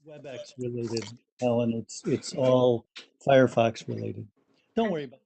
WebEx related, Ellen. It's all Firefox related. Don't worry about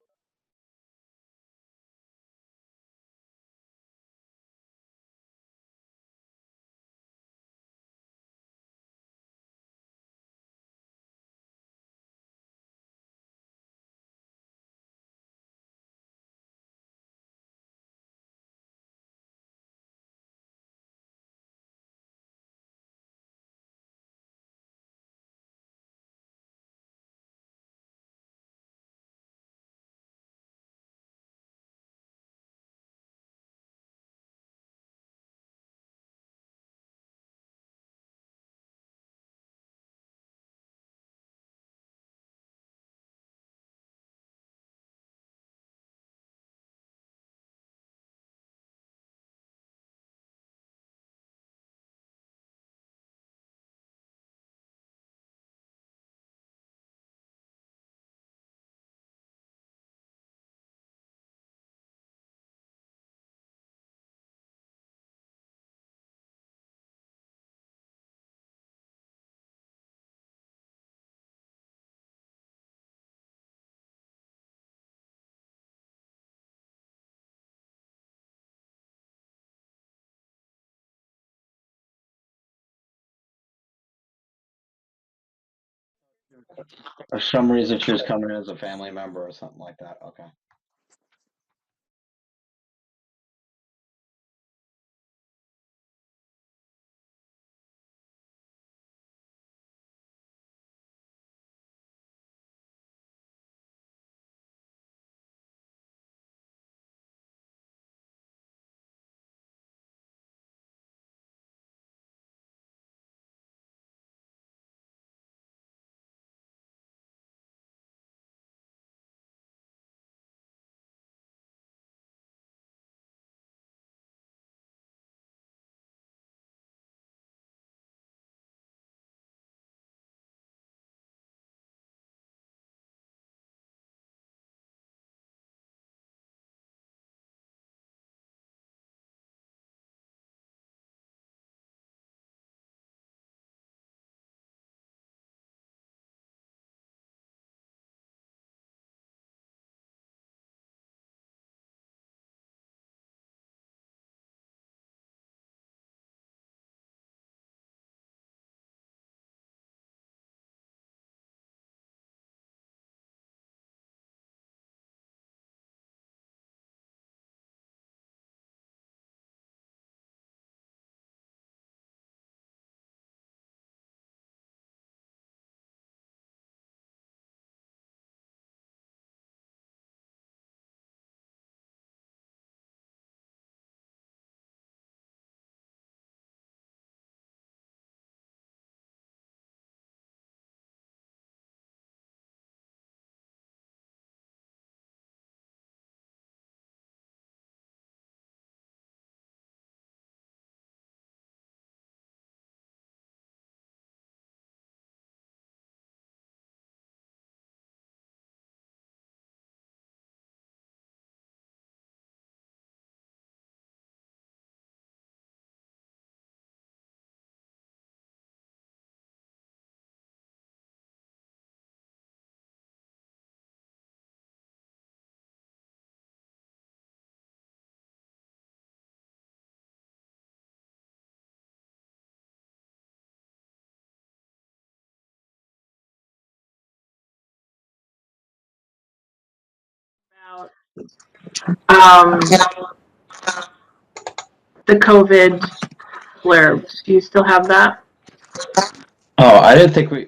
For some reason, she was coming in as a family member or something like that. Okay. About um, the COVID blurbs. Do you still have that? Oh, I didn't think we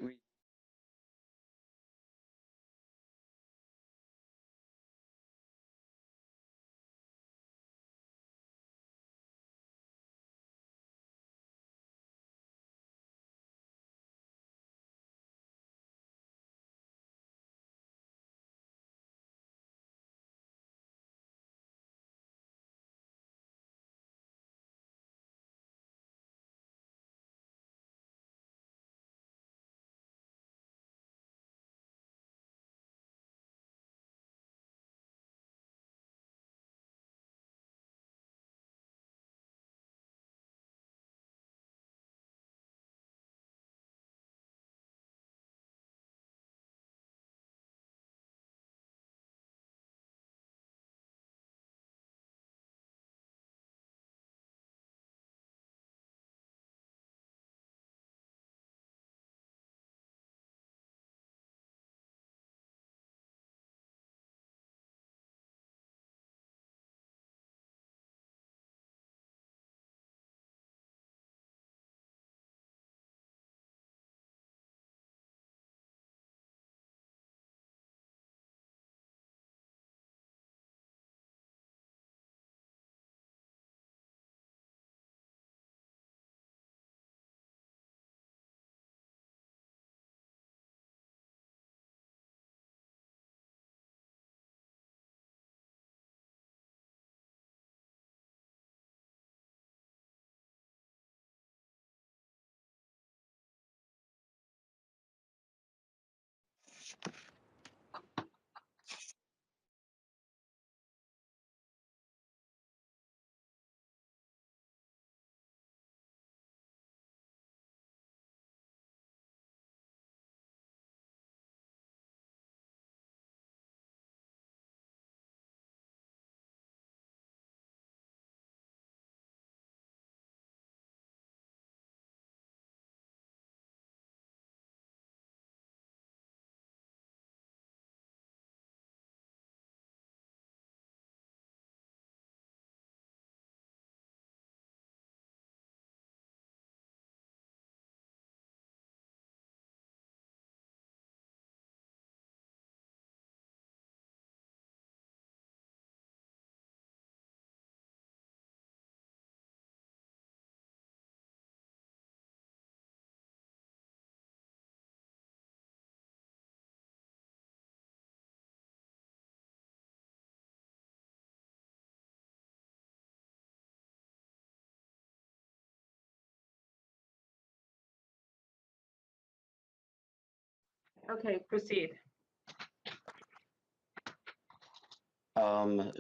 Okay, proceed.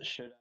Should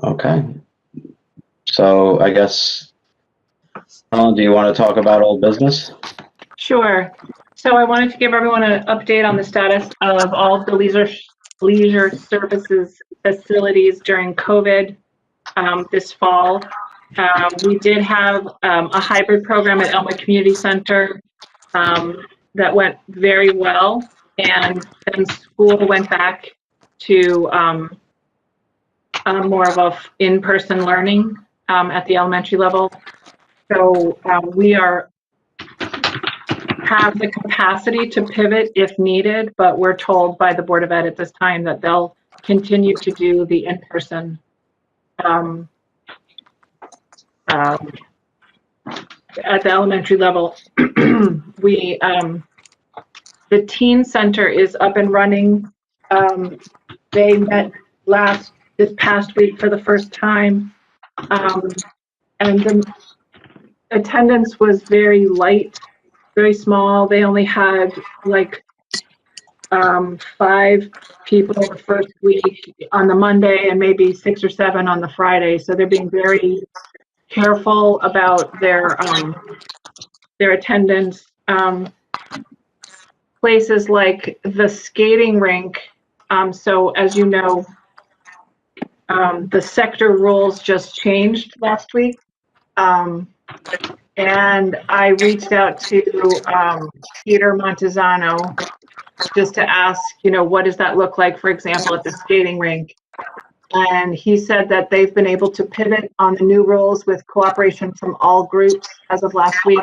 Okay. So I guess, do you want to talk about old business? Sure. So I wanted to give everyone an update on the status of all of the leisure services facilities during COVID this fall. We did have a hybrid program at Elmwood Community Center that went very well, and then school went back to more of a in-person learning at the elementary level. So we have the capacity to pivot if needed, but we're told by the Board of Ed at this time that they'll continue to do the in-person at the elementary level. The teen center is up and running. They met this past week for the first time, and the attendance was very light, very small. They only had like 5 people the first week on the Monday and maybe 6 or 7 on the Friday. So they're being very careful about their attendance. Places like the skating rink. So as you know, the sector rules just changed last week. And I reached out to Peter Montezano just to ask, what does that look like, for example, at the skating rink? And he said that they've been able to pivot on the new rules with cooperation from all groups as of last week.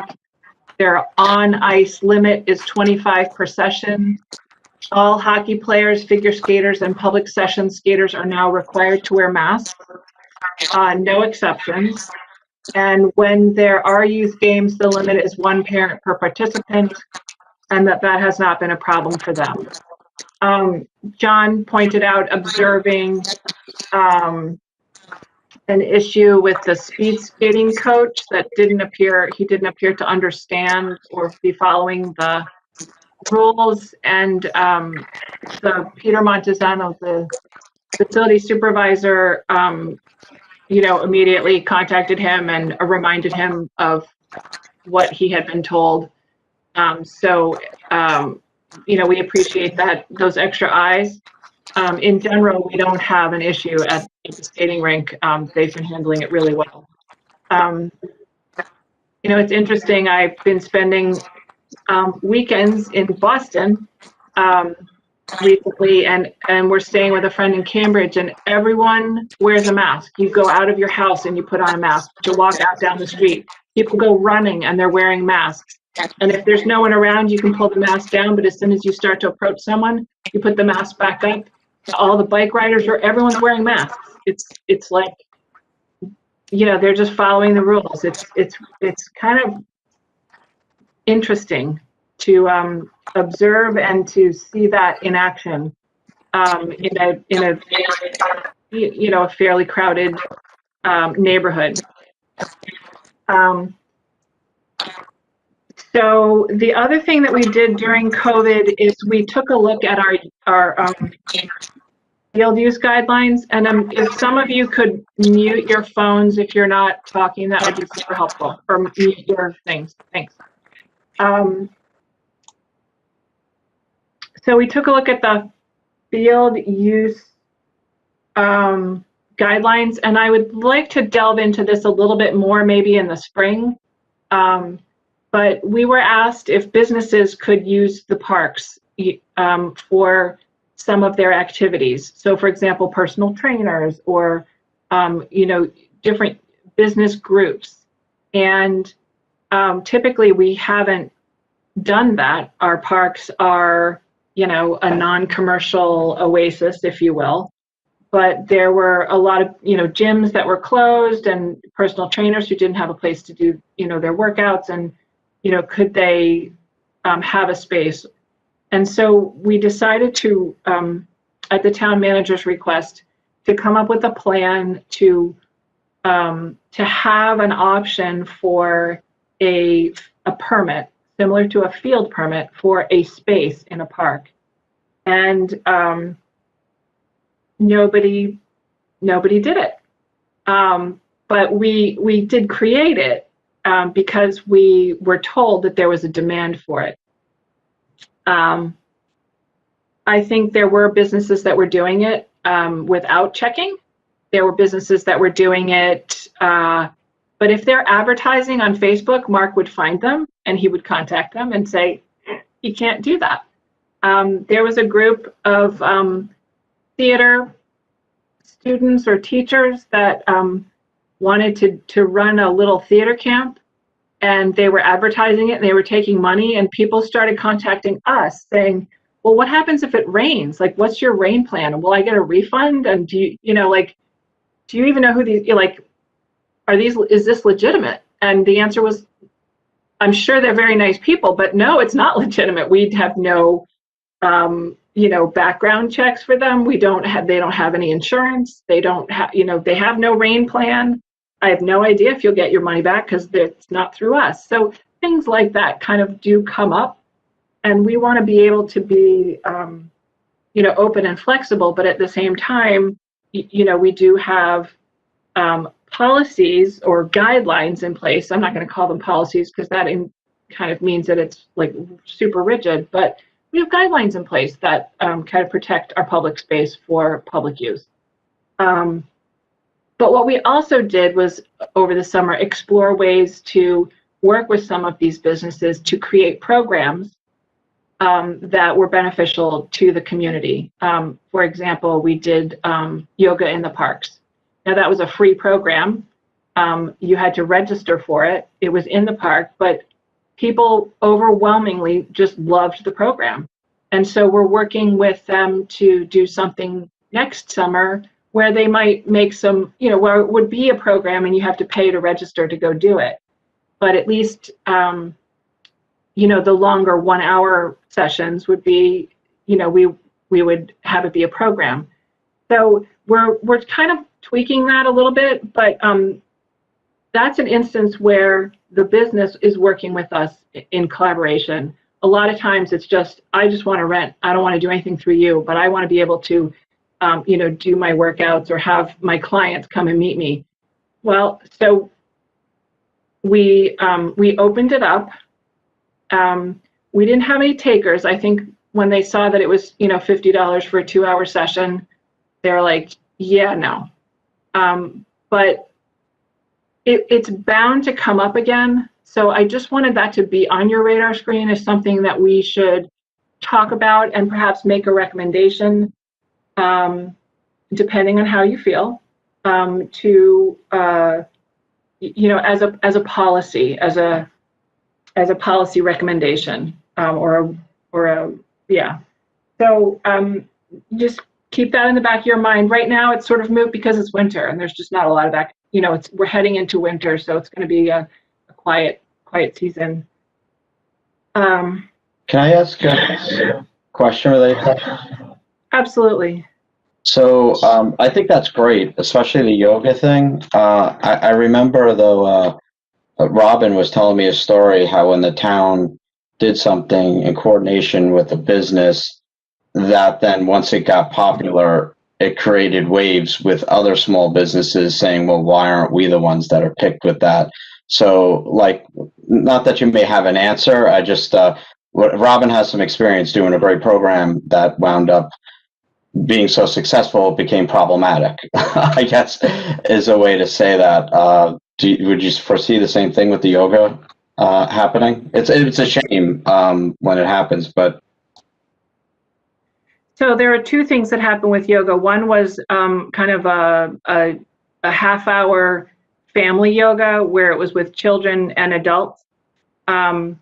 Their on-ice limit is 25 per session. All hockey players, figure skaters, and public session skaters are now required to wear masks, no exceptions. And when there are youth games, the limit is 1 parent per participant. and that has not been a problem for them. John pointed out observing an issue with the speed skating coach that he didn't appear to understand or be following the rules, and the Peter Montesano, the facility supervisor, immediately contacted him and reminded him of what he had been told. We appreciate that, those extra eyes. In general, we don't have an issue at the skating rink. They've been handling it really well. It's interesting. I've been spending weekends in Boston recently, and we're staying with a friend in Cambridge, and everyone wears a mask. You go out of your house and you put on a mask. You walk out down the street. People go running and they're wearing masks. And if there's no one around, you can pull the mask down, but as soon as you start to approach someone, you put the mask back up. All the bike riders, everyone's wearing masks. It's like, they're just following the rules. It's kind of interesting to observe and to see that in action in a fairly crowded neighborhood. So the other thing that we did during COVID is we took a look at our field use guidelines, and if some of you could mute your phones if you're not talking, that would be super helpful, or mute your things. Thanks. So we took a look at the field use guidelines, and I would like to delve into this a little bit more maybe in the spring. But we were asked if businesses could use the parks for some of their activities. So for example, personal trainers or, different business groups. And typically we haven't done that. Our parks are, a non-commercial oasis, if you will. But there were a lot of, gyms that were closed and personal trainers who didn't have a place to do, their workouts, and, could they have a space? And so we decided to, at the town manager's request, to come up with a plan to have an option for a permit, similar to a field permit for a space in a park. And nobody did it. But we did create it because we were told that there was a demand for it. I think there were businesses that were doing it without checking. There were businesses that were doing it, but if they're advertising on Facebook, Mark would find them and he would contact them and say, you can't do that. There was a group of theater students or teachers that wanted to run a little theater camp, and they were advertising it and they were taking money, and people started contacting us saying, well, what happens if it rains? Like, what's your rain plan? Will I get a refund? And do you even know who these, is this legitimate? And the answer was, I'm sure they're very nice people, but no, it's not legitimate. We'd have no, background checks for them. They don't have any insurance. They don't have, they have no rain plan. I have no idea if you'll get your money back because it's not through us. So things like that kind of do come up. And we want to be able to be, open and flexible, but at the same time, we do have policies or guidelines in place. I'm not going to call them policies because that kind of means that it's like super rigid, but we have guidelines in place that kind of protect our public space for public use. But what we also did was over the summer explore ways to work with some of these businesses to create programs that were beneficial to the community. For example, we did yoga in the parks. Now that was a free program. You had to register for it. It was in the park, but people overwhelmingly just loved the program. And so we're working with them to do something next summer where they might make some, where it would be a program and you have to pay to register to go do it. But at least the longer 1 hour sessions would be, we would have it be a program. So we're kind of tweaking that a little bit, but that's an instance where the business is working with us in collaboration. A lot of times it's just, I just want to rent. I don't want to do anything through you, but I want to be able to, do my workouts or have my clients come and meet me. Well, so we opened it up. We didn't have any takers. I think when they saw that it was, $50 for a 2 hour session, they were like, yeah, no. But it's bound to come up again. So I just wanted that to be on your radar screen as something that we should talk about and perhaps make a recommendation, depending on how you feel, to, as a policy, as a policy recommendation, yeah. So just keep that in the back of your mind. Right now, it's sort of moot because it's winter and there's just not a lot of that. We're heading into winter, so it's going to be a quiet season. Can I ask a question related to that? Absolutely. So I think that's great, especially the yoga thing. I remember though, Robin was telling me a story how when the town did something in coordination with a business, that then once it got popular, it created waves with other small businesses saying, well, why aren't we the ones that are picked with that? So like, not that you may have an answer, I just, Robin has some experience doing a great program that wound up being so successful, it became problematic, I guess is a way to say that. Would you foresee the same thing with the yoga happening? It's a shame when it happens, but. So there are two things that happened with yoga. One was kind of a half-hour family yoga where it was with children and adults. And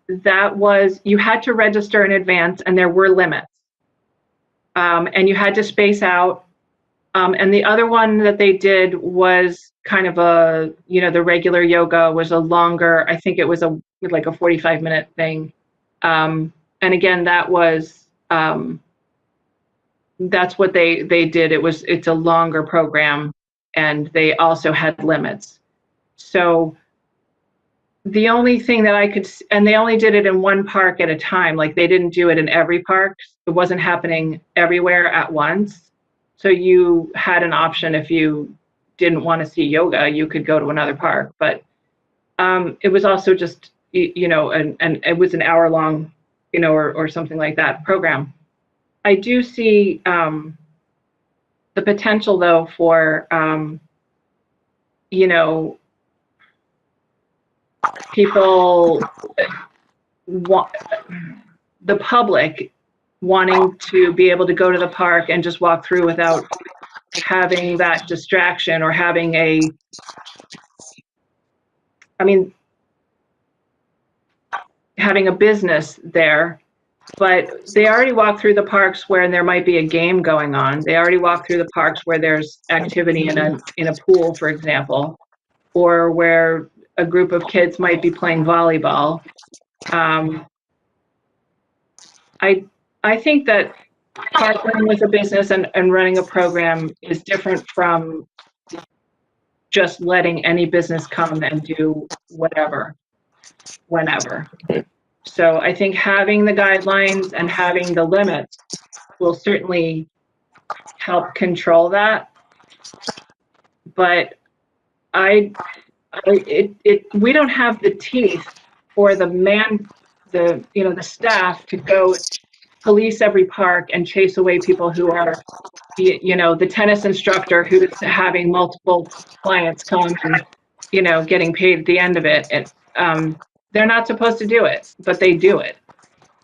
that was, you had to register in advance and there were limits. And you had to space out. And the other one that they did was kind of the regular yoga was a longer, I think it was like a 45-minute thing. And again, that was, that's what they did. It's a longer program and they also had limits. So the only thing that I could, and they only did it in one park at a time, like they didn't do it in every park. It wasn't happening everywhere at once. So you had an option if you didn't want to see yoga, you could go to another park. But it was also just, and it was an hour long, or something like that program. I do see the potential though for, people the public wanting to be able to go to the park and just walk through without having that distraction or having having a business there. But they already walk through the parks where there might be a game going on. They already walk through the parks where there's activity in a pool, for example, or where a group of kids might be playing volleyball. I think that park running as a business and running a program is different from just letting any business come and do whatever, whenever. So I think having the guidelines and having the limits will certainly help control that. But we don't have the teeth or the staff to go police every park and chase away people who are, the tennis instructor who's having multiple clients come and, getting paid at the end of it. And they're not supposed to do it, but they do it.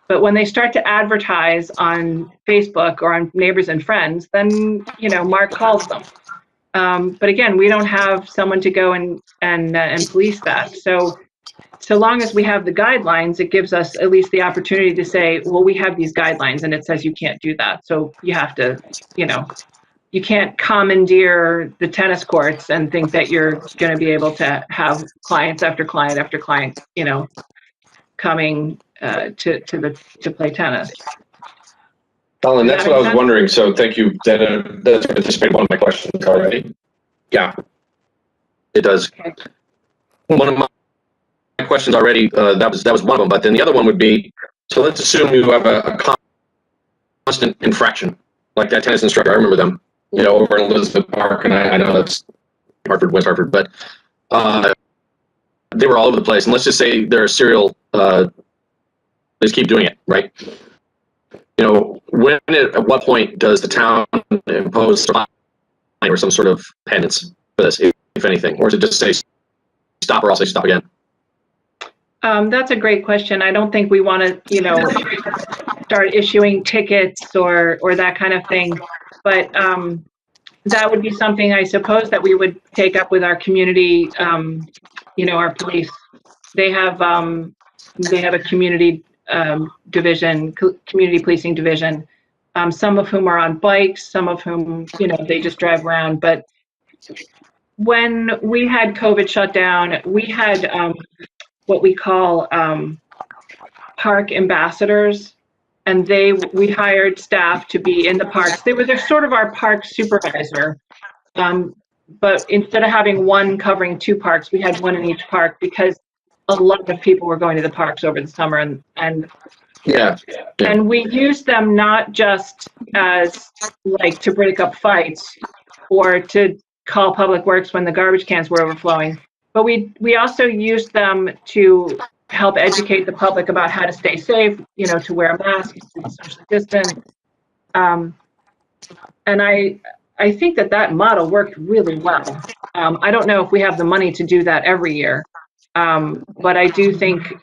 But when they start to advertise on Facebook or on Neighbors and Friends, then, Mark calls them. But again, we don't have someone to go and police that. So long as we have the guidelines, it gives us at least the opportunity to say, well, we have these guidelines and it says you can't do that. So you have to, you can't commandeer the tennis courts and think that you're going to be able to have clients after client after client, coming to play tennis. Colin, Does that's that what I make was sense? wondering. So thank you. That's anticipated one of my questions already. Yeah, it does. Okay. One of my questions already, that was one of them. But then the other one would be, so let's assume you have a constant infraction, like that tennis instructor. I remember them, over in Elizabeth Park, and I know that's Hartford, West Hartford, but they were all over the place. And let's just say they're a serial, they just keep doing it, right? At what point does the town impose a fine or some sort of penance for this, if anything? Or is it just say stop, or I'll say stop again? That's a great question. I don't think we want to, start issuing tickets or that kind of thing. But that would be something, I suppose, that we would take up with our community, our police. They have a community division, community policing division, some of whom are on bikes, some of whom, they just drive around. But when we had COVID shut down, we had what we call park ambassadors, and we hired staff to be in the parks. They're sort of our park supervisor. But instead of having one covering 2 parks, we had one in each park because a lot of people were going to the parks over the summer, and Yeah. and we used them not just as like to break up fights or to call public works when the garbage cans were overflowing, but we also used them to help educate the public about how to stay safe, to wear masks, to social distance. And I think that model worked really well. I don't know if we have the money to do that every year, but I do think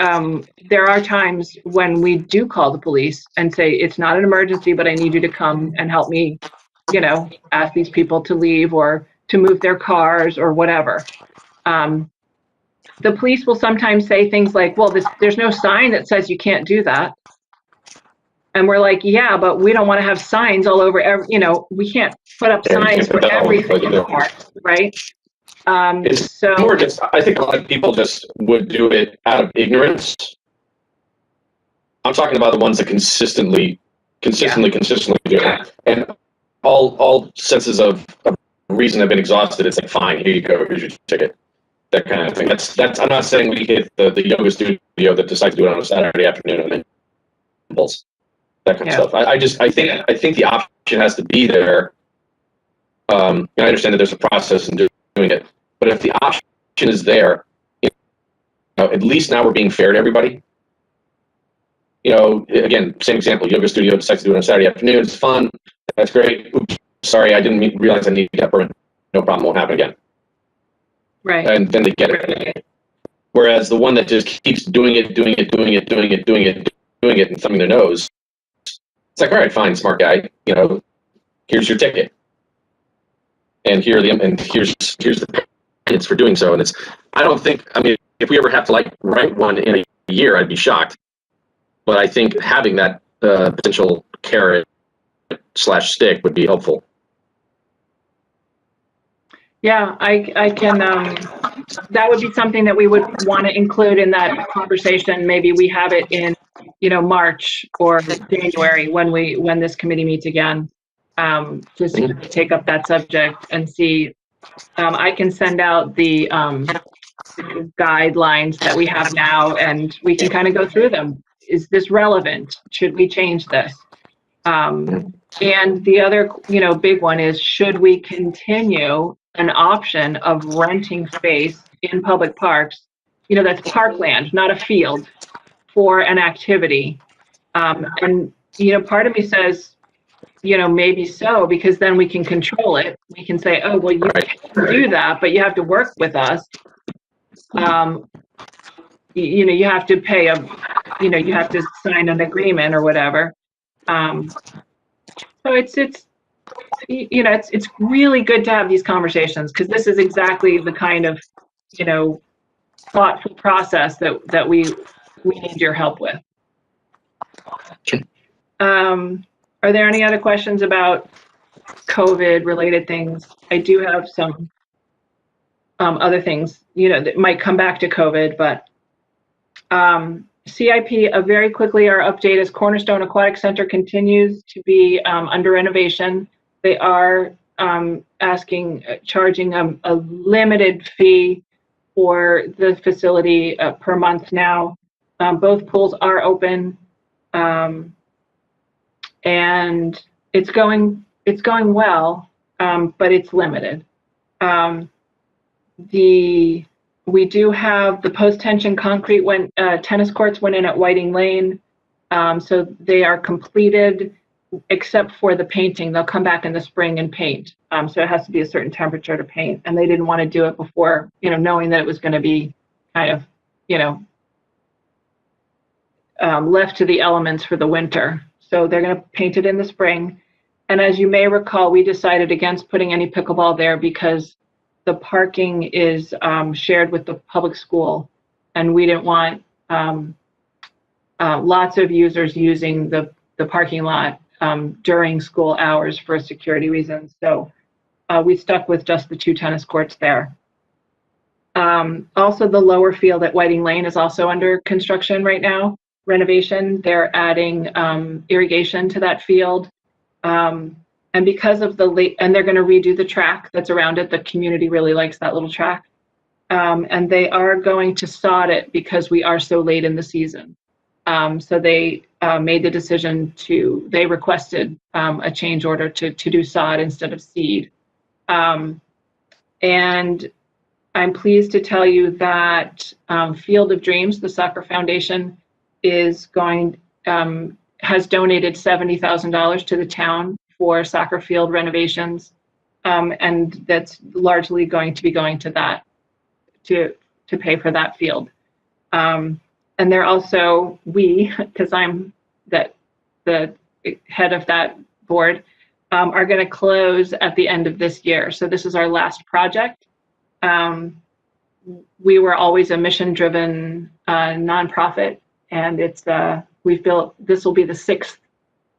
there are times when we do call the police and say, it's not an emergency, but I need you to come and help me, ask these people to leave or to move their cars or whatever. The police will sometimes say things like, well, there's no sign that says you can't do that. And we're like, yeah, but we don't want to have signs all over, we can't put up signs for everything in the park, right? It's more just, I think a lot of people just would do it out of ignorance. I'm talking about the ones that consistently do it. And all senses of reason have been exhausted. It's like, fine, here you go, here's your ticket. That kind of thing. That's. I'm not saying we hit the yoga studio that decides to do it on a Saturday afternoon and then that kind of stuff. I think the option has to be there. I understand that there's a process in doing it, but if the option is there, at least now we're being fair to everybody. Again, same example, yoga studio decides to do it on a Saturday afternoon. It's fun. That's great. Oops, sorry, I didn't realize I needed that permit. No problem, won't happen again. Right. And then they get it. Whereas the one that just keeps doing it, and thumbing their nose, it's like, all right, fine, smart guy. Here's your ticket, and here's the it's for doing so. And I don't think. I mean, if we ever have to write one in a year, I'd be shocked. But I think having that potential carrot/stick would be helpful. Yeah, I can, that would be something that we would want to include in that conversation. Maybe we have it in, March or January when this committee meets again, just to take up that subject and see. I can send out the guidelines that we have now, and we can kind of go through them. Is this relevant? Should we change this? And the other, big one is, should we continue an option of renting space in public parks, that's parkland, not a field, for an activity? And, part of me says, maybe so, because then we can control it. We can say, oh, well, you can do that, but you have to work with us. You have to pay you have to sign an agreement or whatever. So it's really good to have these conversations, because this is exactly the kind of, thoughtful process that we need your help with. Are there any other questions about COVID related things? I do have some other things, that might come back to COVID, but CIP, very quickly, our update is Cornerstone Aquatic Center continues to be under renovation. They are charging a limited fee for the facility per month now. Both pools are open, and it's going well, but it's limited. We do have the post-tension concrete tennis courts went in at Whiting Lane, so they are completed except for the painting. They'll come back in the spring and paint. So it has to be a certain temperature to paint, and they didn't want to do it before, knowing that it was going to be kind of, left to the elements for the winter. So they're going to paint it in the spring. And as you may recall, we decided against putting any pickleball there because the parking is shared with the public school, and we didn't want lots of users using the parking lot during school hours for security reasons. So we stuck with just the 2 tennis courts there. Also, the lower field at Whiting Lane is also under construction right now, renovation. They're adding irrigation to that field. And because of and they're going to redo the track that's around it. The community really likes that little track. And they are going to sod it because we are so late in the season. So they made the decision they requested a change order to do sod instead of seed. And I'm pleased to tell you that Field of Dreams, the soccer foundation, has donated $70,000 to the town for soccer field renovations, and that's largely going to be going to that, to pay for that field. And they're also, because I'm the head of that board, are going to close at the end of this year. So this is our last project. We were always a mission-driven nonprofit, and we've built. This will be the 6th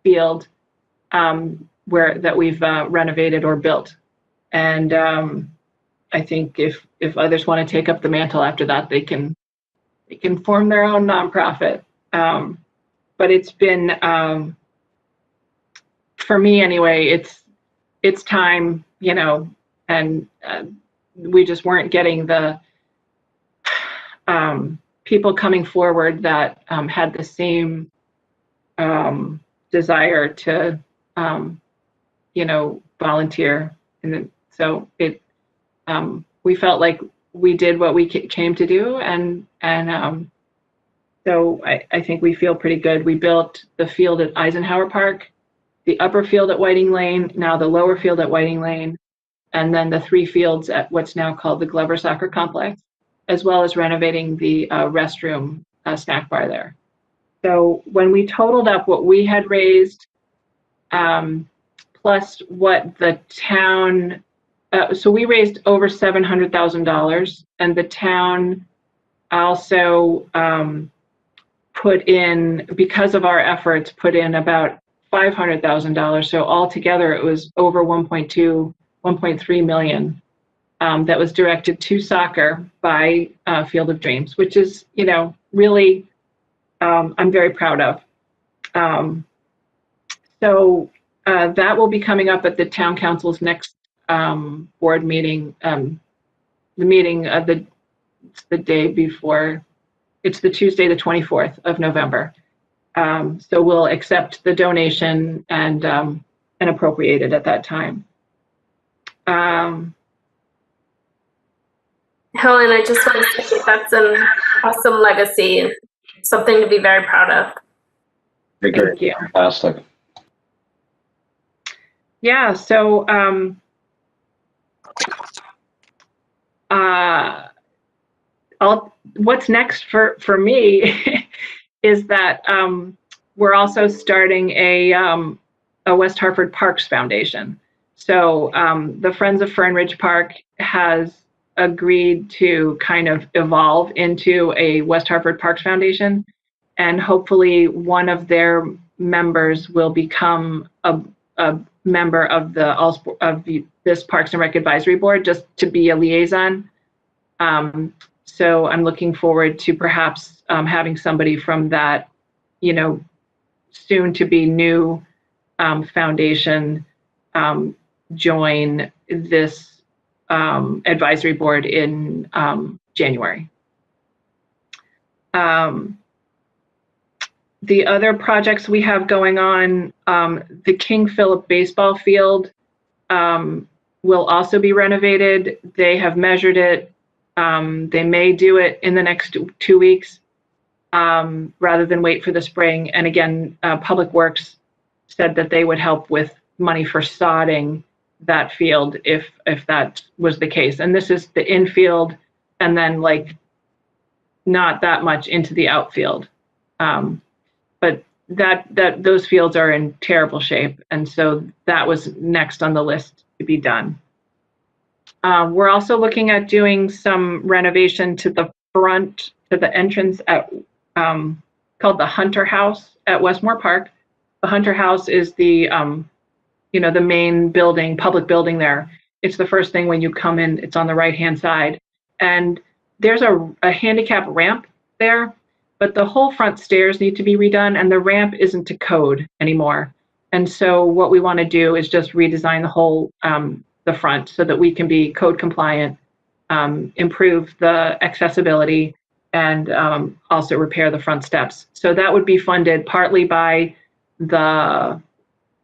field that we've renovated or built, and I think if others want to take up the mantle after that, they can form their own nonprofit. But it's been, for me anyway, it's time, and we just weren't getting the people coming forward that had the same desire to volunteer. And so we felt like we did what we came to do, and so I think we feel pretty good. We built the field at Eisenhower Park, the upper field at Whiting Lane, now the lower field at Whiting Lane, and then the 3 fields at what's now called the Glover Soccer Complex, as well as renovating the restroom snack bar there. So when we totaled up what we had raised, plus what the town, so we raised over $700,000, and the town also put in, because of our efforts, put in about $500,000. So altogether it was over 1.3 million that was directed to soccer by Field of Dreams, which is, really, I'm very proud of. So that will be coming up at the town council's next board meeting. The meeting of the day before, it's the Tuesday, the 24th of November. So we'll accept the donation and appropriate it at that time. Helen, I just want to say that's an awesome legacy and something to be very proud of. Thank you. Fantastic. Yeah, so what's next for me is that we're also starting a West Hartford Parks Foundation. So the Friends of Fern Ridge Park has agreed to kind of evolve into a West Hartford Parks Foundation, and hopefully one of their members will become a member of this Parks and Rec Advisory Board, just to be a liaison. So I'm looking forward to perhaps having somebody from that, soon to be new foundation join this advisory board in January. The other projects we have going on, the King Philip baseball field will also be renovated. They have measured it. They may do it in the next 2 weeks rather than wait for the spring. And again, Public Works said that they would help with money for sodding that field if that was the case. And this is the infield and then like not that much into the outfield. But those fields are in terrible shape. And so that was next on the list to be done. We're also looking at doing some renovation to the front, to the entrance at called the Hunter House at Westmore Park. The Hunter House is the the main building, public building there. It's the first thing when you come in. It's on the right-hand side, and there's a handicap ramp there, but the whole front stairs need to be redone, and the ramp isn't to code anymore. And so what we want to do is just redesign the whole the front so that we can be code compliant, improve the accessibility, and also repair the front steps. So that would be funded partly by the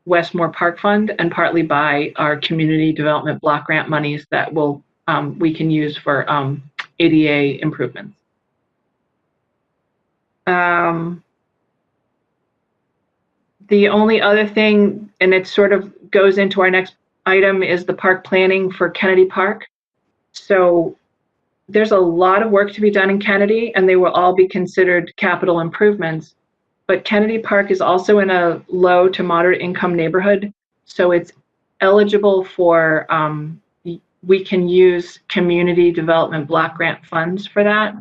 Westmore Park Fund and partly by our community development block grant monies that will we can use for ADA improvements. The only other thing, and it sort of goes into our next item, is the park planning for Kennedy Park. So there's a lot of work to be done in Kennedy, and they will all be considered capital improvements. But Kennedy Park is also in a low to moderate income neighborhood, so it's eligible for, we can use community development block grant funds for that.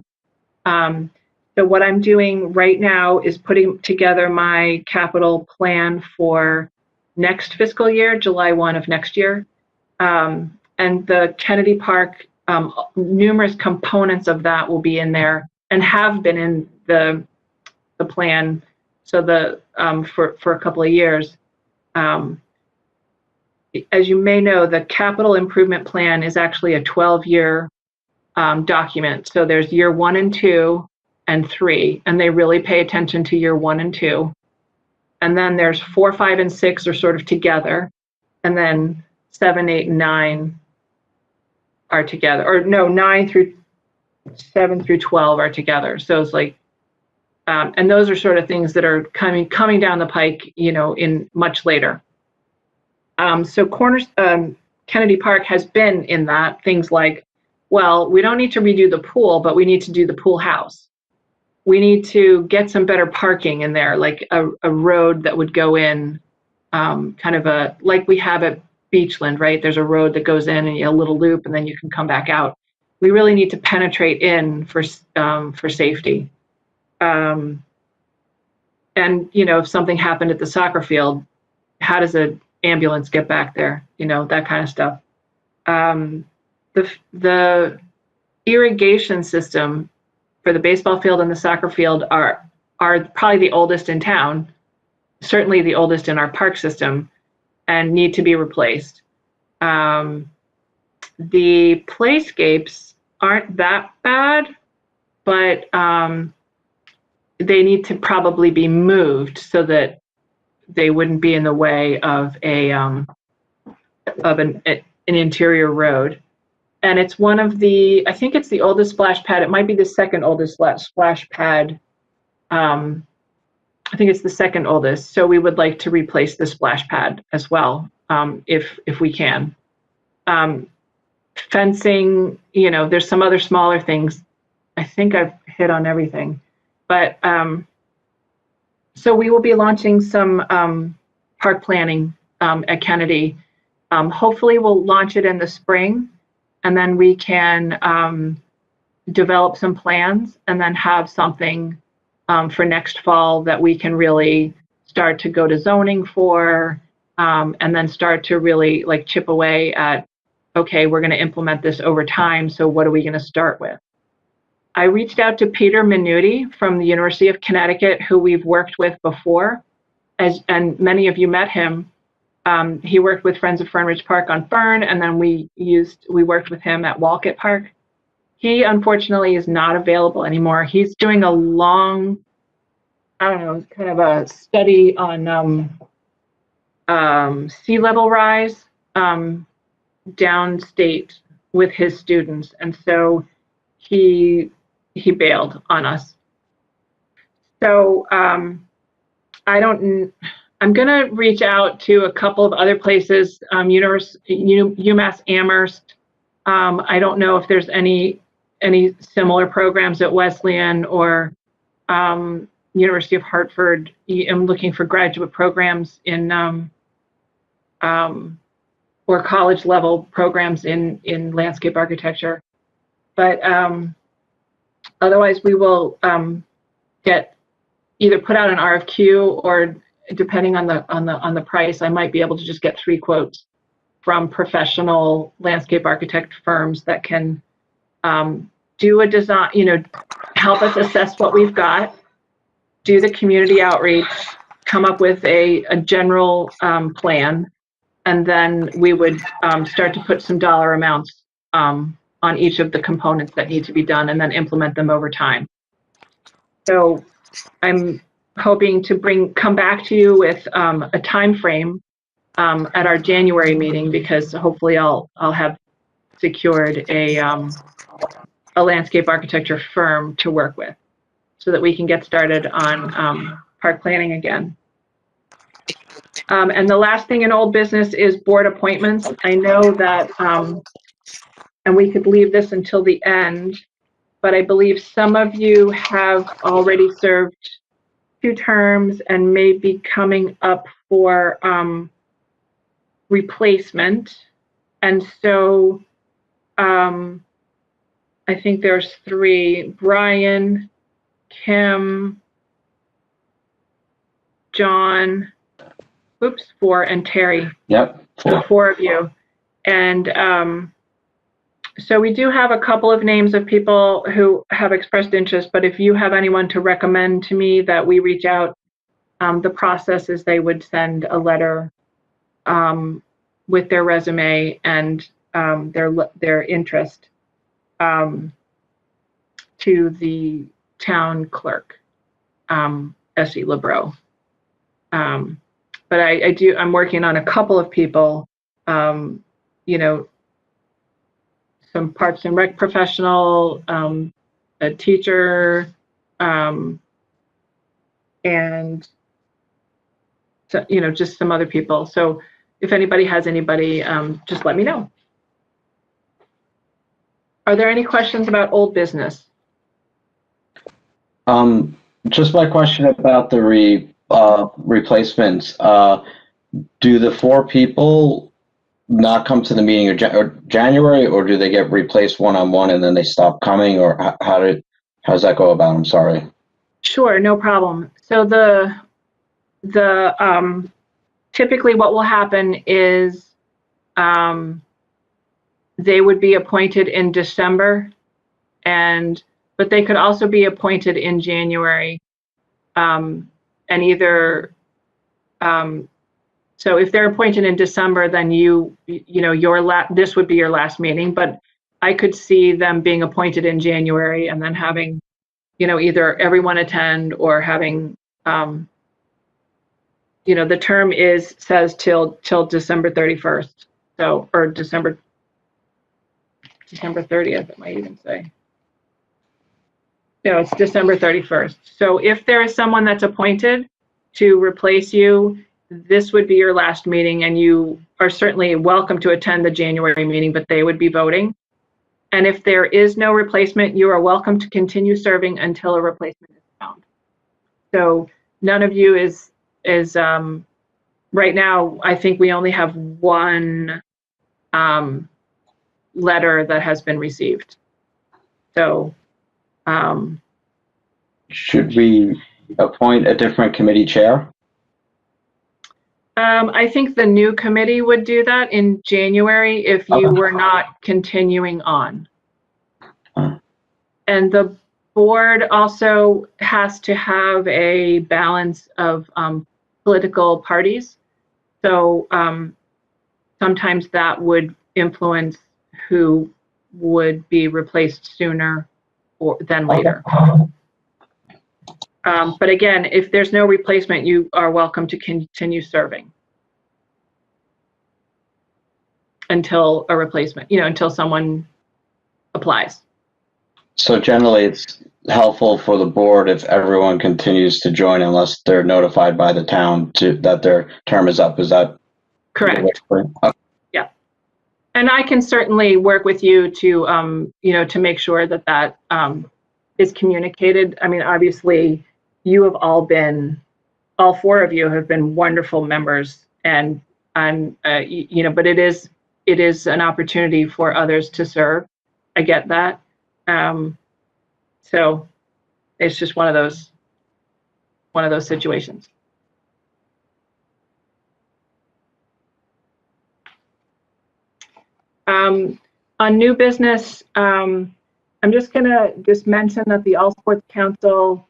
So what I'm doing right now is putting together my capital plan for next fiscal year, July 1 of next year. And the Kennedy Park, numerous components of that will be in there and have been in the plan. So for a couple of years. As you may know, the capital improvement plan is actually a 12-year document. So there's year 1 and 2 and 3, and they really pay attention to year 1 and 2. And then there's 4, 5, and 6 are sort of together, and then 7, 8, and 9 are together, or no, 9 through 7 through 12 are together. So it's like, and those are sort of things that are coming down the pike, in much later. So Kennedy Park has been in that, things like, well, we don't need to redo the pool, but we need to do the pool house. We need to get some better parking in there, like a road that would go in, kind of like we have at Beachland, right? There's a road that goes in and a little loop, and then you can come back out. We really need to penetrate in for safety. And, if something happened at the soccer field, how does an ambulance get back there? That kind of stuff. The irrigation system for the baseball field and the soccer field are probably the oldest in town, certainly the oldest in our park system, and need to be replaced. The playscapes aren't that bad, but they need to probably be moved so that they wouldn't be in the way of an interior road. And it's one of I think it's the oldest splash pad. It might be the second oldest splash pad. I think it's the second oldest. So we would like to replace the splash pad as well, if we can. Fencing, there's some other smaller things. I think I've hit on everything. But so we will be launching some park planning at Kennedy. Hopefully we'll launch it in the spring, and then we can develop some plans and then have something for next fall that we can really start to go to zoning for, and then start to really like chip away at, okay, we're going to implement this over time. So what are we going to start with? I reached out to Peter Minuti from the University of Connecticut, who we've worked with before, and many of you met him. He worked with Friends of Fernridge Park on Fern, and then we worked with him at Walcott Park. He unfortunately is not available anymore. He's doing a long, I don't know, kind of a study on sea level rise downstate with his students, and so he bailed on us. So I'm gonna reach out to a couple of other places, UMass Amherst. I don't know if there's any similar programs at Wesleyan or University of Hartford. I'm looking for graduate programs in or college level programs in landscape architecture. But otherwise, we will get either put out an RFQ, or depending on the price, I might be able to just get 3 quotes from professional landscape architect firms that can do a design, help us assess what we've got, do the community outreach, come up with a general plan, and then we would start to put some dollar amounts on each of the components that need to be done, and then implement them over time. So I'm hoping to come back to you with a time frame at our January meeting, because hopefully I'll have secured a landscape architecture firm to work with, so that we can get started on park planning again. And the last thing in old business is board appointments. I know that, and we could leave this until the end, but I believe some of you have already served 2 terms and may be coming up for replacement. And so I think there's 3, Brian, Kim, John, 4, and Terry. Yep. So 4 of you. And so we do have a couple of names of people who have expressed interest, but if you have anyone to recommend to me that we reach out, the process is they would send a letter with their resume and their interest to the town clerk, S.E. LeBreau. But I'm working on a couple of people, some Parks and Rec professional, a teacher, and so, just some other people. So if anybody has anybody, just let me know. Are there any questions about old business? Just my question about the replacements. Do the 4 people not come to the meeting or January, or do they get replaced one-on-one and then they stop coming, or how does that go about? I'm sorry. Sure, no problem. So the typically what will happen is they would be appointed in December, but they could also be appointed in January, and either so if they're appointed in December, then this would be your last meeting. But I could see them being appointed in January and then having, either everyone attend or having, the term says till December 31st. So, or December 30th, it might even say. No, it's December 31st. So if there is someone that's appointed to replace you, this would be your last meeting, and you are certainly welcome to attend the January meeting, but they would be voting. And if there is no replacement, you are welcome to continue serving until a replacement is found. So none of you is right now, I think we only have 1 letter that has been received. So should we appoint a different committee chair? I think the new committee would do that in January if you were not continuing on. And the board also has to have a balance of political parties. So sometimes that would influence who would be replaced sooner than later. But again, if there's no replacement, you are welcome to continue serving until a replacement, until someone applies. So generally, it's helpful for the board if everyone continues to join unless they're notified by the town that their term is up. Is that correct? Yeah. And I can certainly work with you to, to make sure that is communicated. I mean, obviously, you have all four of you have been wonderful members, and but it is an opportunity for others to serve. I get that. So it's just one of those situations. On new business, I'm just gonna mention that the All Sports Council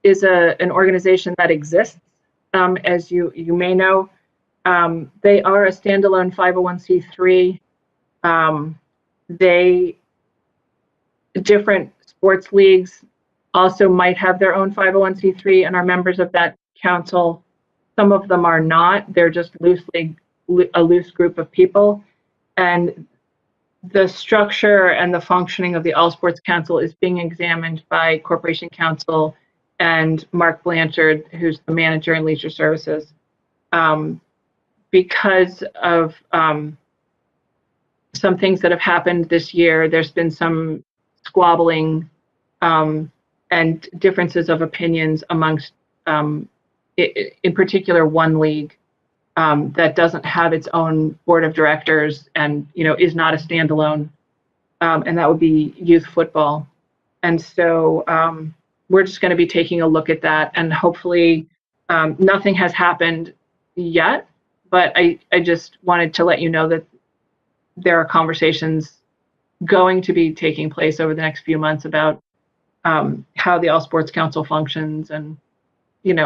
is an organization that exists, as you may know. They are a standalone 501c3. Different sports leagues also might have their own 501c3 and are members of that council. Some of them are not. They're just a loose group of people. And the structure and the functioning of the All Sports Council is being examined by Corporation Counsel and Mark Blanchard, who's the manager in Leisure Services. Because of some things that have happened this year, there's been some squabbling and differences of opinions amongst, in particular, one league that doesn't have its own board of directors and is not a standalone, and that would be youth football. And so we're just going to be taking a look at that, and hopefully nothing has happened yet, but I just wanted to let you know that there are conversations going to be taking place over the next few months about how the All Sports Council functions and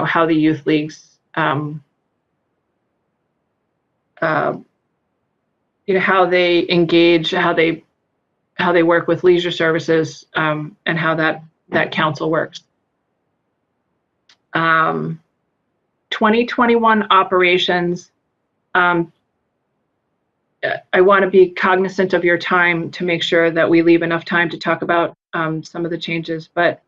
how the youth leagues how they engage, how they work with Leisure Services, and how that council works. 2021 operations. I want to be cognizant of your time to make sure that we leave enough time to talk about some of the changes, but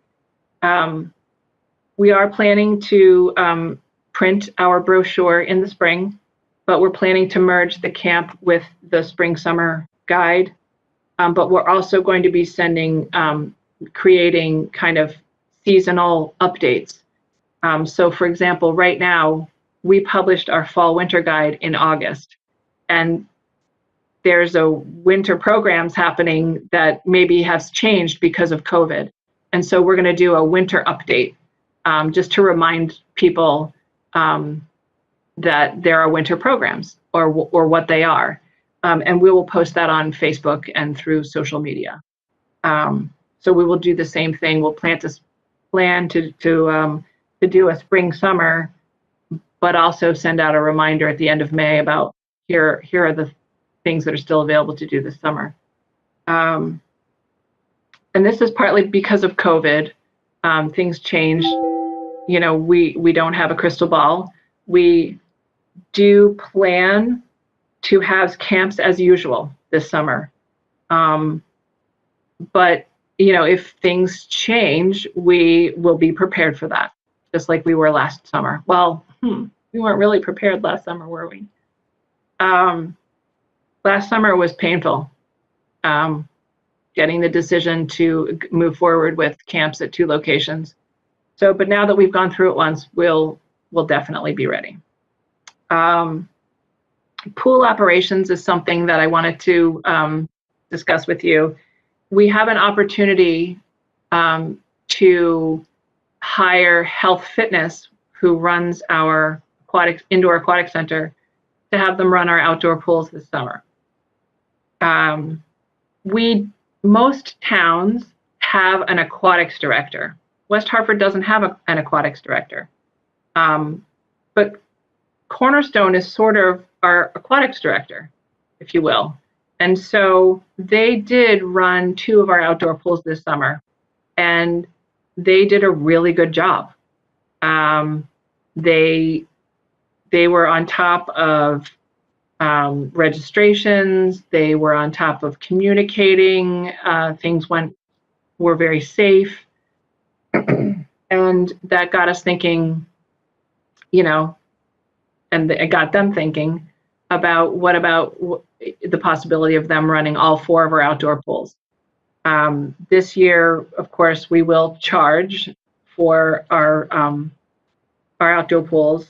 we are planning to print our brochure in the spring, but we're planning to merge the camp with the spring-summer guide. But we're also going to be creating kind of seasonal updates. So for example, right now, we published our fall-winter guide in August, and there's a winter programs happening that maybe has changed because of COVID. And so we're going to do a winter update just to remind people that there are winter programs or what they are. And we will post that on Facebook and through social media. So we will do the same thing. We'll plan to do a spring summer, but also send out a reminder at the end of May about here are the things that are still available to do this summer. And this is partly because of COVID. Things change. We don't have a crystal ball. We do plan to have camps as usual this summer. But if things change, we will be prepared for that, just like we were last summer. Well, we weren't really prepared last summer, were we? Last summer was painful, getting the decision to move forward with camps at 2 locations. So, but now that we've gone through it once, we'll definitely be ready. Pool operations is something that I wanted to discuss with you. We have an opportunity to hire Health Fitness, who runs our indoor aquatic center, to have them run our outdoor pools this summer. Most towns have an aquatics director. West Hartford doesn't have an aquatics director. But Cornerstone is sort of our aquatics director, if you will. And so they did run 2 of our outdoor pools this summer, and they did a really good job. They were on top of registrations. They were on top of communicating. Things were very safe. And that got us thinking, and it got them thinking about what about the possibility of them running all 4 of our outdoor pools. This year, of course, we will charge for our outdoor pools,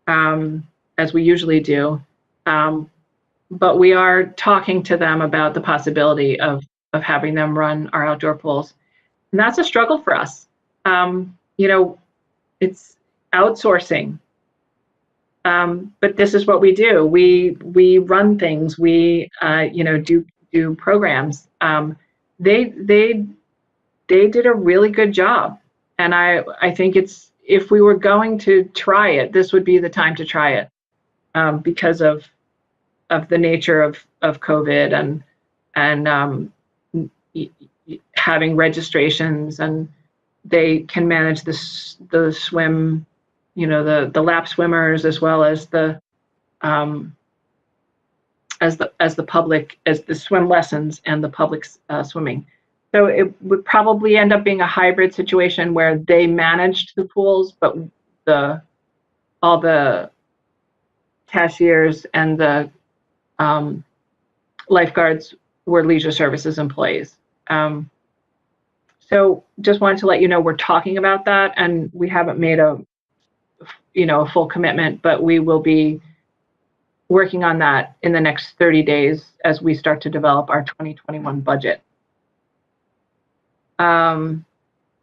as we usually do. But we are talking to them about the possibility of having them run our outdoor pools. And that's a struggle for us. It's outsourcing. But this is what we do. We run things. We do programs. They did a really good job, and I think if we were going to try it, this would be the time to try it, because of the nature of COVID and having registrations, and they can manage the swim, the lap swimmers, as well as the public, as the swim lessons and the public swimming. So it would probably end up being a hybrid situation where they managed the pools, but all the cashiers and the lifeguards were leisure services employees. So just wanted to let you know we're talking about that, and we haven't made a full commitment, but we will be working on that in the next 30 days as we start to develop our 2021 budget. Are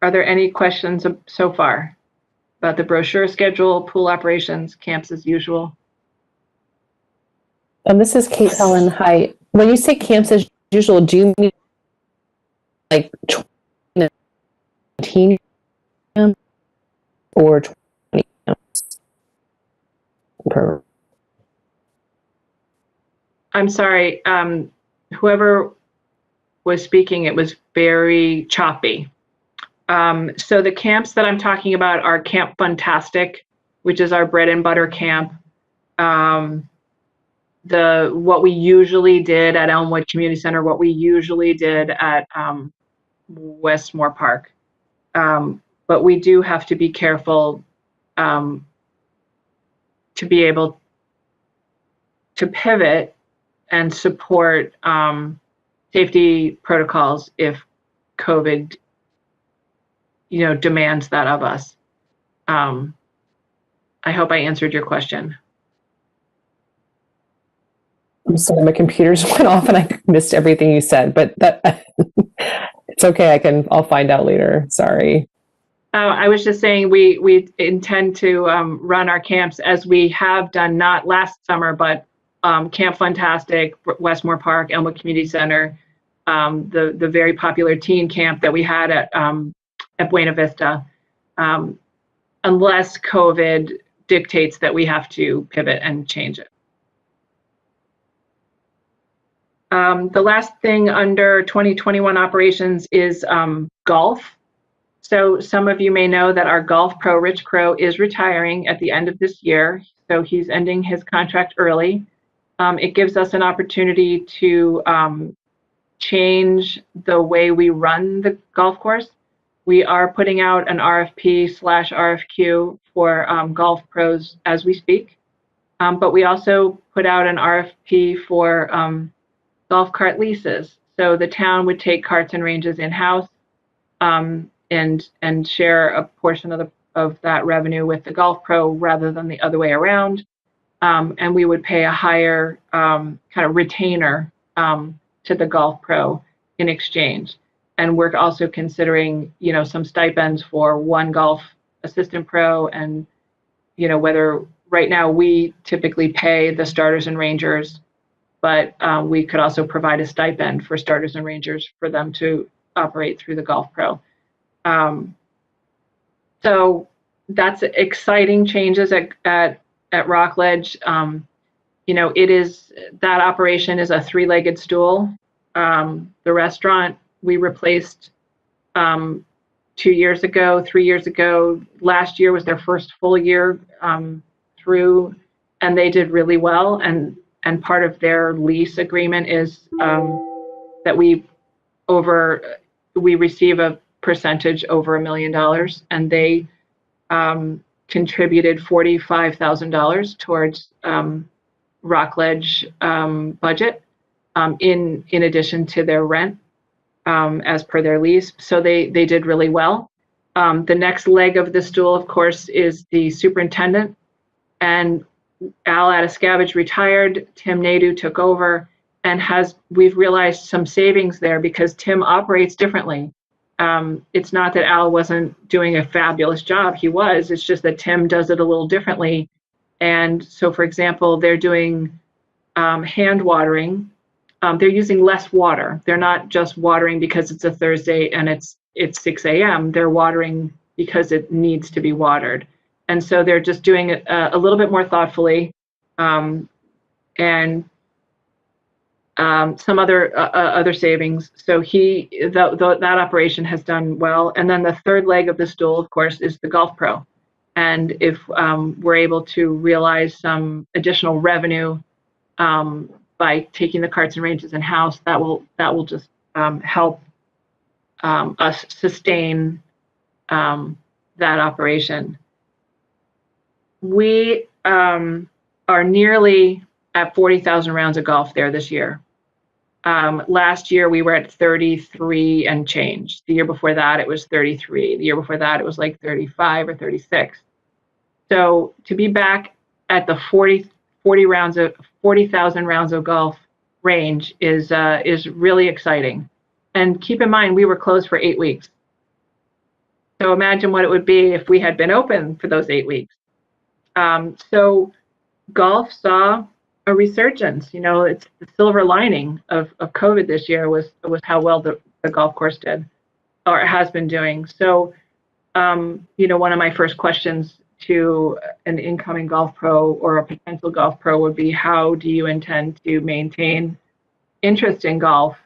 there any questions so far about the brochure schedule, pool operations, camps as usual? This is Kate Helen. Hi. When you say camps as usual, do you mean like 2019 or 20 per? I'm sorry, whoever was speaking, it was very choppy. So the camps that I'm talking about are Camp Funtastic, which is our bread and butter camp. What we usually did at Elmwood Community Center, what we usually did at Westmore Park. But we do have to be careful to be able to pivot and support safety protocols if COVID, demands that of us. I hope I answered your question. I'm sorry, my computers went off and I missed everything you said, but that it's okay. I'll find out later. Sorry. I was just saying we intend to run our camps as we have done, not last summer, but Camp Funtastic, Westmore Park, Elmwood Community Center, the very popular teen camp that we had at Buena Vista, unless COVID dictates that we have to pivot and change it. The last thing under 2021 operations is golf. So some of you may know that our golf pro, Rich Crow, is retiring at the end of this year. So he's ending his contract early. It gives us an opportunity to change the way we run the golf course. We are putting out an RFP/RFQ for golf pros as we speak. But we also put out an RFP for golf cart leases. So the town would take carts and ranges in-house and share a portion of that revenue with the golf pro rather than the other way around. And we would pay a higher kind of retainer to the golf pro in exchange. And we're also considering, some stipends for one golf assistant pro, and, whether right now we typically pay the starters and rangers, but we could also provide a stipend for starters and rangers for them to operate through the Golf Pro. So that's exciting changes at Rockledge. It is, that operation is a three-legged stool. The restaurant we replaced 2 years ago, 3 years ago. Last year was their first full year through, and they did really well. And part of their lease agreement is that we receive a percentage over $1 million, and they contributed $45,000 towards Rockledge budget in addition to their rent as per their lease. So they did really well. The next leg of the stool, of course, is the superintendent, and Al Atascavage retired. Tim Nadu took over, and we've realized some savings there because Tim operates differently. It's not that Al wasn't doing a fabulous job. He was. It's just that Tim does it a little differently. And so, for example, they're doing hand watering. They're using less water. They're not just watering because it's a Thursday and it's 6 a.m. They're watering because it needs to be watered. And so they're just doing it a little bit more thoughtfully. And some other savings. So that operation has done well. And then the third leg of the stool, of course, is the Golf Pro. And if we're able to realize some additional revenue by taking the carts and ranges in house, that will just help us sustain that operation. We are nearly at 40,000 rounds of golf there this year. Last year we were at 33 and change. The year before that it was 33. The year before that it was like 35 or 36. So to be back at the 40,000 rounds of golf range is really exciting. And keep in mind we were closed for 8 weeks. So imagine what it would be if we had been open for those 8 weeks. So golf saw a resurgence. It's the silver lining of COVID this year was how well the golf course did, or it has been doing. So, one of my first questions to an incoming golf pro or a potential golf pro would be, how do you intend to maintain interest in golf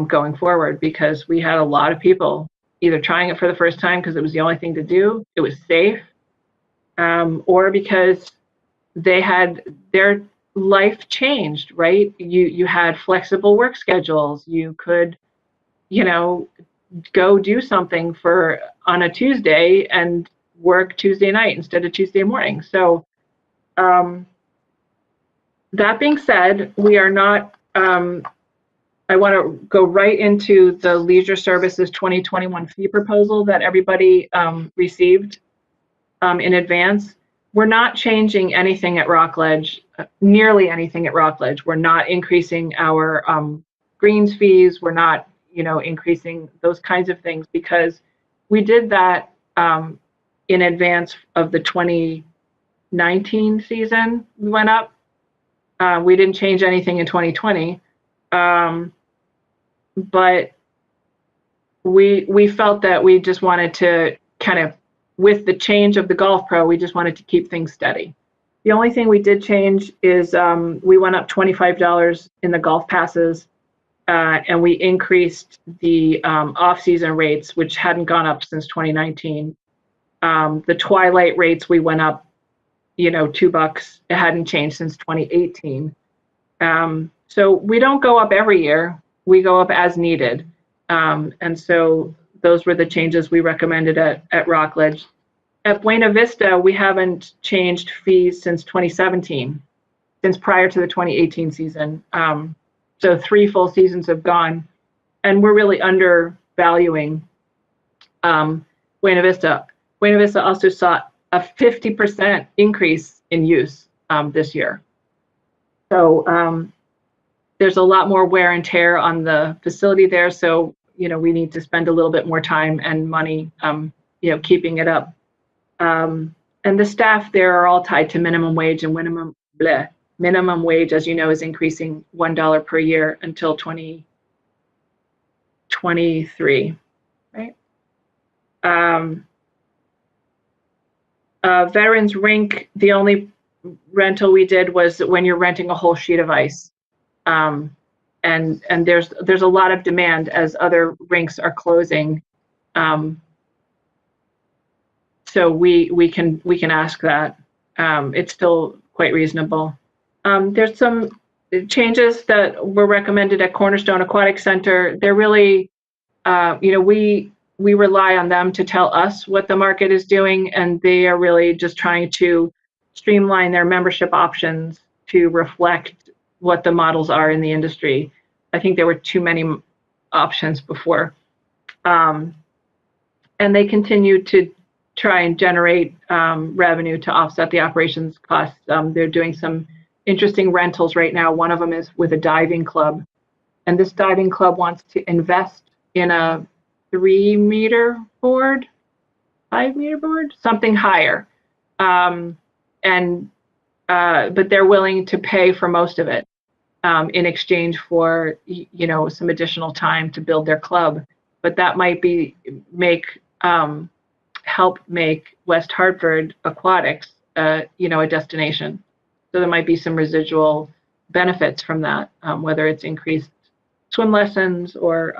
going forward? Because we had a lot of people either trying it for the first time because it was the only thing to do, it was safe, or because they had their life changed, right? You had flexible work schedules. You could, go do something on a Tuesday and work Tuesday night instead of Tuesday morning. So that being said, we are not, I want to go right into the Leisure Services 2021 fee proposal that everybody received in advance. We're not changing anything at Rockledge, nearly anything at Rockledge. We're not increasing our greens fees. We're not, increasing those kinds of things because we did that in advance of the 2019 season. We went up. We didn't change anything in 2020, but we felt that we just wanted to kind of, with the change of the Golf Pro, we just wanted to keep things steady. The only thing we did change is we went up $25 in the golf passes, and we increased the off-season rates, which hadn't gone up since 2019. The twilight rates, we went up, $2. It hadn't changed since 2018. So we don't go up every year. We go up as needed. And so those were the changes we recommended at Rockledge. At Buena Vista, we haven't changed fees since 2017, since prior to the 2018 season. So 3 full seasons have gone, and we're really undervaluing Buena Vista. Buena Vista also saw a 50% increase in use this year. So there's a lot more wear and tear on the facility there. So we need to spend a little bit more time and money, keeping it up. And the staff there are all tied to minimum wage, and minimum wage, as you know, is increasing $1 per year until 23, right? Veterans Rink, the only rental we did was when you're renting a whole sheet of ice. And there's a lot of demand as other rinks are closing. So we can ask that. It's still quite reasonable. There's some changes that were recommended at Cornerstone Aquatic Center. They're really, we rely on them to tell us what the market is doing, and they are really just trying to streamline their membership options to reflect what the models are in the industry. I think there were too many options before. And they continue to try and generate revenue to offset the operations costs. They're doing some interesting rentals right now. One of them is with a diving club. And this diving club wants to invest in a 3-meter board, 5-meter board, something higher. But they're willing to pay for most of it in exchange for, some additional time to build their club. But that might help make West Hartford Aquatics, a destination. So there might be some residual benefits from that, whether it's increased swim lessons or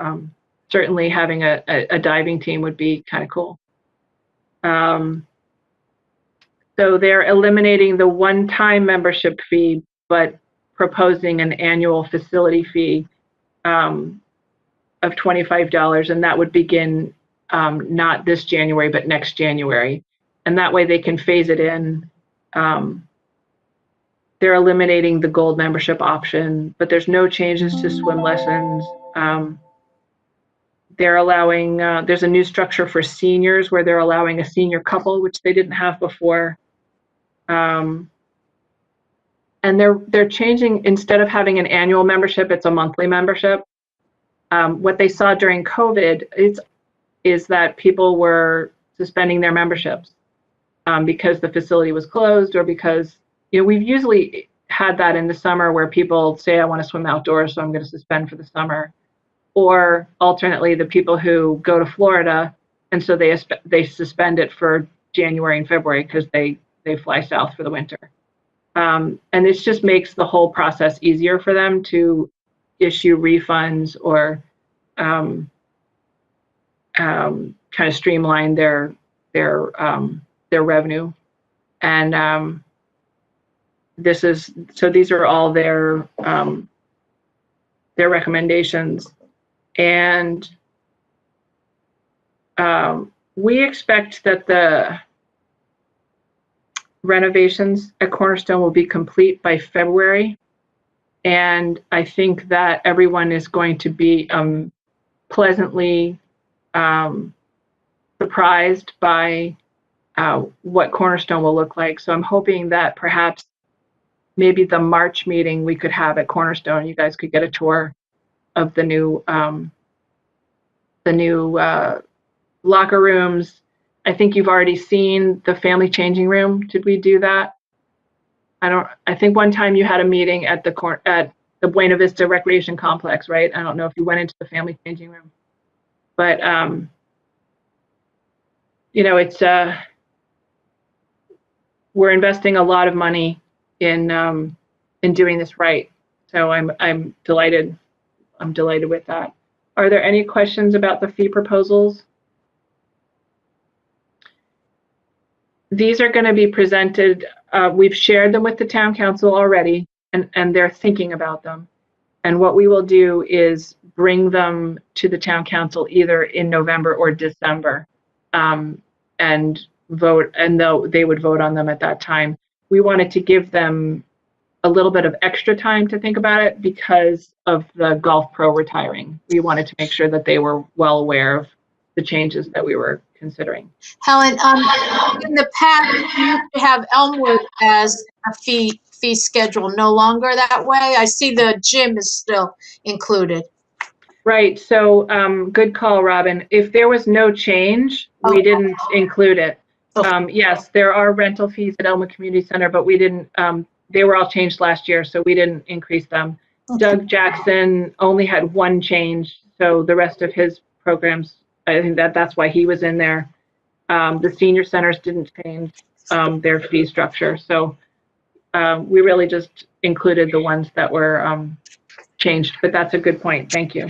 certainly having a diving team would be kind of cool. So they're eliminating the one-time membership fee, but proposing an annual facility fee of $25, and that would begin not this January, but next January. And that way they can phase it in. They're eliminating the gold membership option, but there's no changes to swim lessons. They're allowing, there's a new structure for seniors where they're allowing a senior couple, which they didn't have before. And they're changing, instead of having an annual membership, it's a monthly membership. What they saw during COVID is that people were suspending their memberships because the facility was closed, or because, we've usually had that in the summer where people say, I want to swim outdoors, so I'm going to suspend for the summer. Or alternately, the people who go to Florida, and so they suspend it for January and February because they fly south for the winter. And this just makes the whole process easier for them to issue refunds or kind of streamline their revenue. And these are all their recommendations. And we expect that the renovations at Cornerstone will be complete by February. And I think that everyone is going to be pleasantly surprised by what Cornerstone will look like. So I'm hoping that perhaps maybe the March meeting we could have at Cornerstone, you guys could get a tour of the new locker rooms. I think you've already seen the family changing room. Did we do that? I think one time you had a meeting at the Buena Vista Recreation Complex, right? I don't know if you went into the family changing room, but it's we're investing a lot of money in doing this right. So I'm delighted. I'm delighted with that. Are there any questions about the fee proposals? These are going to be presented. We've shared them with the town council already, and they're thinking about them. And what we will do is bring them to the town council either in November or December, and vote. And they would vote on them at that time. We wanted to give them a little bit of extra time to think about it because of the golf pro retiring. We wanted to make sure that they were well aware of the changes that we were considering. Helen, in the past, you used to have Elmwood as a fee schedule, no longer that way. I see the gym is still included. Right. So good call, Robin. If there was no change, we didn't include it. Yes, there are rental fees at Elmwood Community Center, but we didn't. They were all changed last year, so we didn't increase them. Okay. Doug Jackson only had one change, So the rest of his programs, I think that's why he was in there. The senior centers didn't change their fee structure. So we really just included the ones that were changed, but that's a good point. Thank you.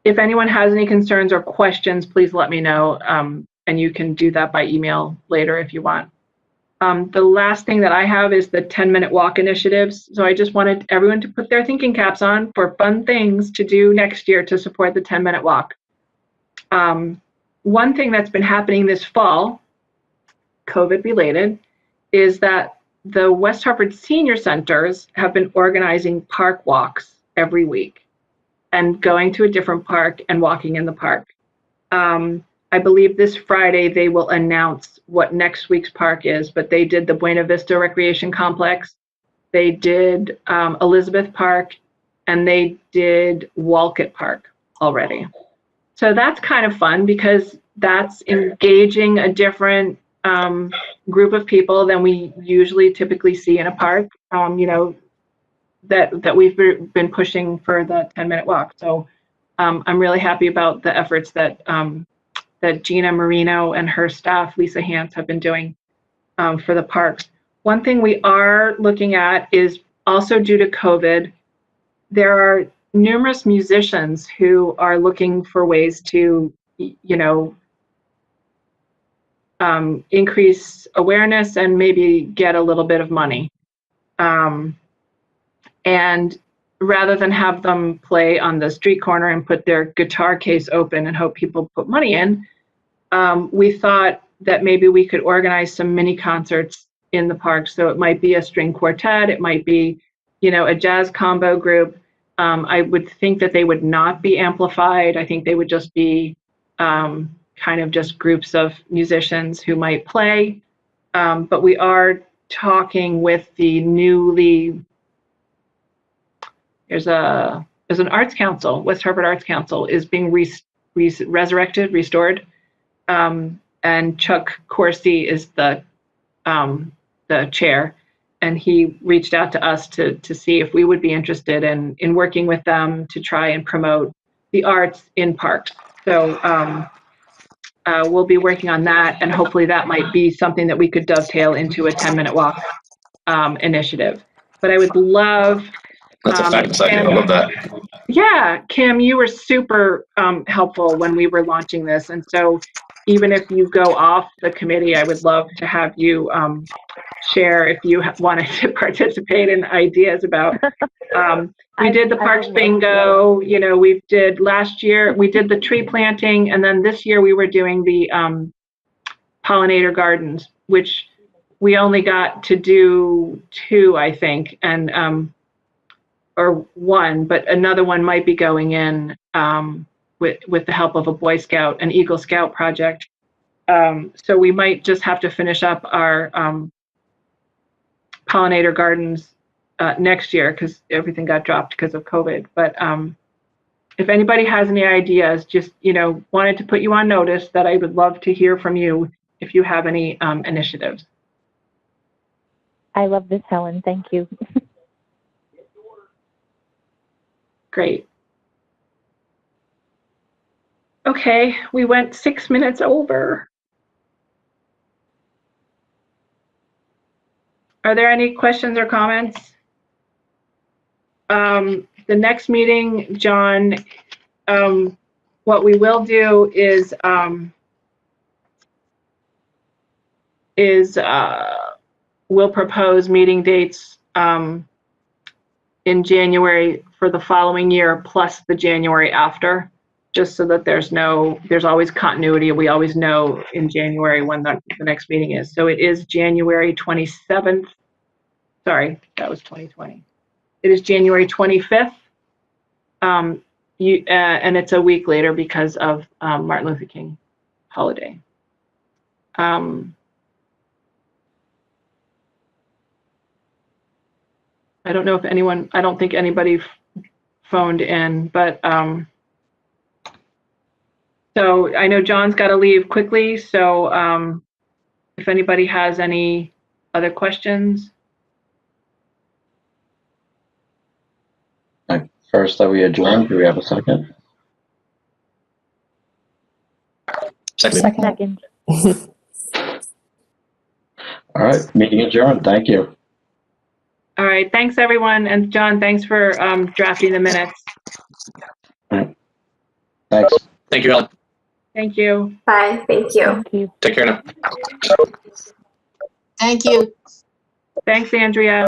If anyone has any concerns or questions, please let me know, and you can do that by email later if you want. The last thing that I have is the 10-minute walk initiatives. So I just wanted everyone to put their thinking caps on for fun things to do next year to support the 10-minute walk. One thing that's been happening this fall, COVID related, is that the West Hartford senior centers have been organizing park walks every week and going to a different park and walking in the park. I believe this Friday they will announce what next week's park is, but they did the Buena Vista Recreation Complex, they did Elizabeth Park, and they did Walcott Park already. So that's kind of fun because that's engaging a different group of people than we usually typically see in a park, you know, that we've been pushing for the 10-minute walk. So I'm really happy about the efforts that that Gina Marino and her staff, Lisa Hance, have been doing for the parks. One thing we are looking at is also due to COVID, there are numerous musicians who are looking for ways to, you know, increase awareness and maybe get a little bit of money. And rather than have them play on the street corner and put their guitar case open and hope people put money in, we thought that maybe we could organize some mini concerts in the park. So it might be a string quartet, it might be, you know, a jazz combo group. I would think that they would not be amplified. I think they would just be kind of just groups of musicians who might play. But we are talking with the newly, there's an arts council, West Hartford Arts Council is being resurrected, restored. And Chuck Corsi is the chair, and he reached out to us to see if we would be interested in working with them to try and promote the arts in parks. So we'll be working on that, and hopefully that might be something that we could dovetail into a 10-minute walk initiative. But I would love. That's a fabulous idea. I love that. Yeah, Kim, you were super helpful when we were launching this. And so even if you go off the committee, I would love to have you share if you wanted to participate in ideas about, we did the Parks Bingo, you know, last year, we did the tree planting, and then this year we were doing the pollinator gardens, which we only got to do 2, I think, and or 1, but another one might be going in with the help of a Boy Scout, an Eagle Scout project. So we might just have to finish up our pollinator gardens next year because everything got dropped because of COVID. But if anybody has any ideas, just, you know, wanted to put you on notice that I would love to hear from you if you have any initiatives. I love this, Helen. Thank you. Great. Okay, we went 6 minutes over. Are there any questions or comments? The next meeting, John, what we will do is we'll propose meeting dates in January for the following year plus the January after, just so that there's always continuity. We always know in January when the next meeting is. So it is January 27th. Sorry, that was 2020. It is January 25th. And it's a week later because of Martin Luther King holiday. I don't know if anyone, I don't think anybody phoned in, but so I know John's got to leave quickly. So if anybody has any other questions. first that we adjourn. Do we have a second? Second. Second. All right, meeting adjourned. Thank you. All right, thanks, everyone. And John, thanks for drafting the minutes. Thanks. Thank you, Ellen. Thank you. Bye. Thank you. Thank you. Take care now. Thank you. Thanks, Andrea.